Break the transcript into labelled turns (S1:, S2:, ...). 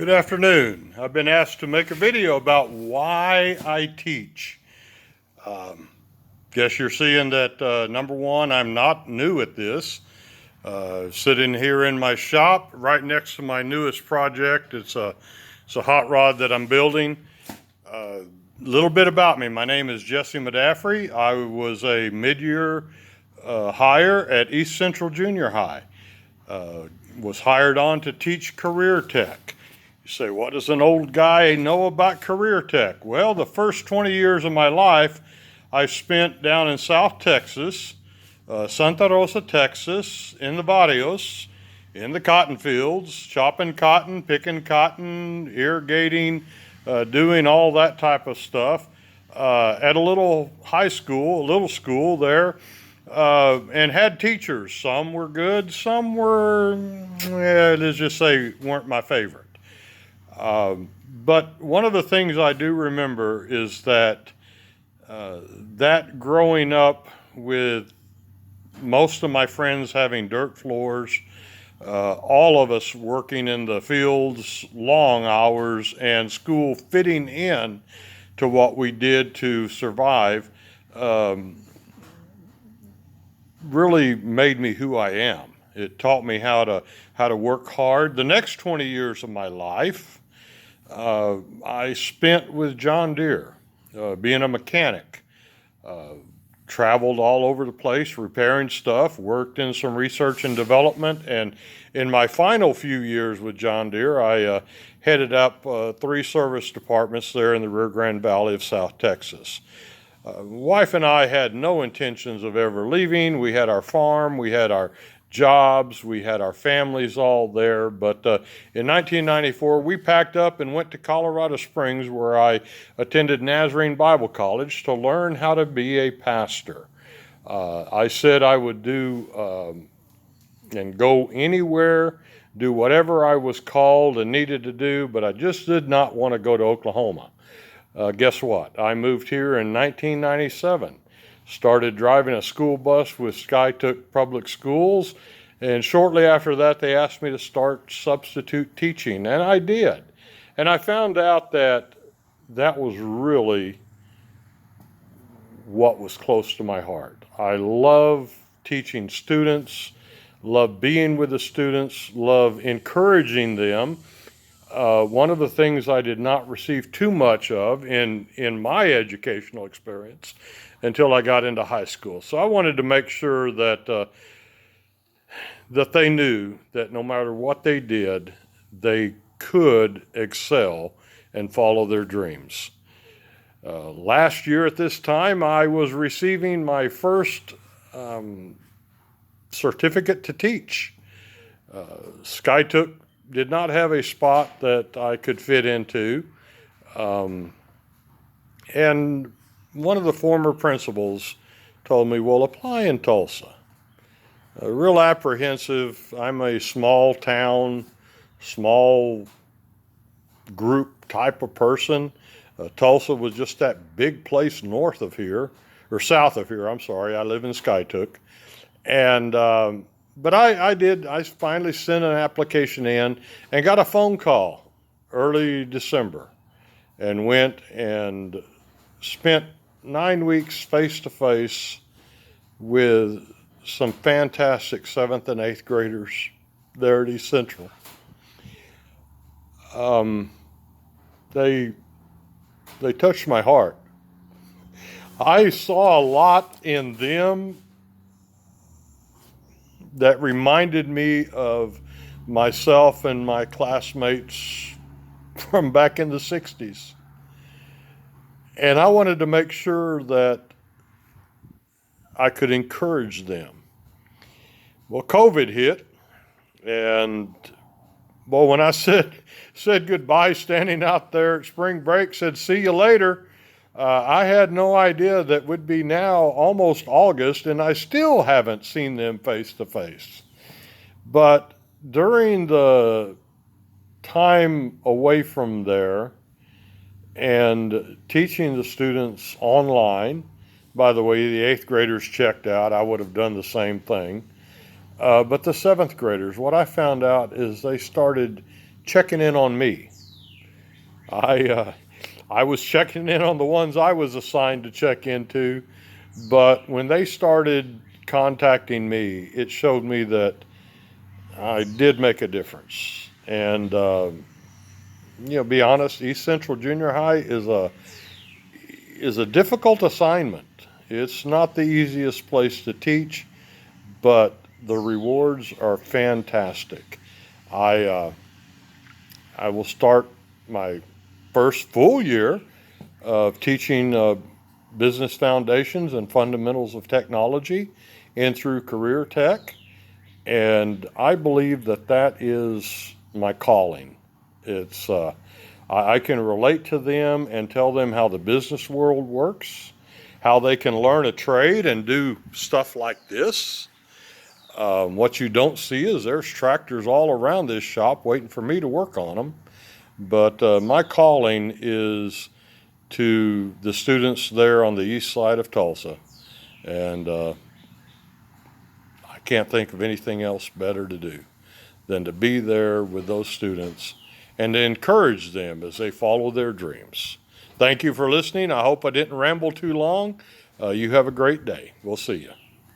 S1: Good afternoon. I've been asked to make a video about why I teach. Guess you're seeing that number one, I'm not new at this. Sitting here in my shop right next to my newest project. It's a hot rod that I'm building. Little bit about me. My name is Jesse Medafrey. I was a mid-year hire at East Central Junior High. Was hired on to teach career tech. You say, what does an old guy know about career tech? Well, the first 20 years of my life I spent down in South Texas, Santa Rosa, Texas, in the barrios, in the cotton fields, chopping cotton, picking cotton, irrigating, doing all that type of stuff at a little high school, a little school there, and had teachers. Some were good, some were, let's just say, weren't my favorite. But one of the things I do remember is that that growing up with most of my friends having dirt floors, all of us working in the fields, long hours, and school fitting in to what we did to survive, really made me who I am. It taught me how to work hard. The next 20 years of my life, I spent with John Deere, being a mechanic. Traveled all over the place, repairing stuff, worked in some research and development, and in my final few years with John Deere, I headed up 3 service departments there in the Rio Grande Valley of South Texas. Wife and I had no intentions of ever leaving. We had our farm, we had our jobs, we had our families all there, but in 1994 we packed up and went to Colorado Springs, where I attended Nazarene Bible College to learn how to be a pastor. I said I would do and go anywhere, do whatever I was called and needed to do, but I just did not want to go to Oklahoma. Guess what? I moved here in 1997. Started driving a school bus with Skiatook Public Schools, and shortly after that they asked me to start substitute teaching, and I did. And I found out that that was really what was close to my heart. I love teaching students, love being with the students, love encouraging them. One of the things I did not receive too much of in my educational experience until I got into high school. So I wanted to make sure that that they knew that no matter what they did, they could excel and follow their dreams. Last year at this time, I was receiving my first certificate to teach. Skiatook did not have a spot that I could fit into. And one of the former principals told me, well, apply in Tulsa. Real apprehensive. I'm a small town, small group type of person. Tulsa was just that big place north of here, or south of here, I'm sorry. I live in Skiatook. And but I finally sent an application in and got a phone call early December, and went and spent 9 weeks face-to-face with some fantastic 7th and 8th graders there at East Central. They touched my heart. I saw a lot in them that reminded me of myself and my classmates from back in the 60s. And I wanted to make sure that I could encourage them. Well, COVID hit, and well, when I said goodbye, standing out there at spring break, said see you later, I had no idea that would be now almost August, and I still haven't seen them face to face. But during the time away from there and teaching the students online, by the way, the 8th graders checked out. I would have done the same thing. But the 7th graders, what I found out is they started checking in on me. I was checking in on the ones I was assigned to check into, but when they started contacting me, it showed me that I did make a difference. And be honest, East Central Junior High is a difficult assignment. It's not the easiest place to teach, but the rewards are fantastic. I I will start my first full year of teaching business foundations and fundamentals of technology in through career tech, and I believe that that is my calling. It's I can relate to them and tell them how the business world works, how they can learn a trade and do stuff like this. What you don't see is there's tractors all around this shop waiting for me to work on them. But my calling is to the students there on the east side of Tulsa. And I can't think of anything else better to do than to be there with those students and to encourage them as they follow their dreams. Thank you for listening. I hope I didn't ramble too long. You have a great day. We'll see you.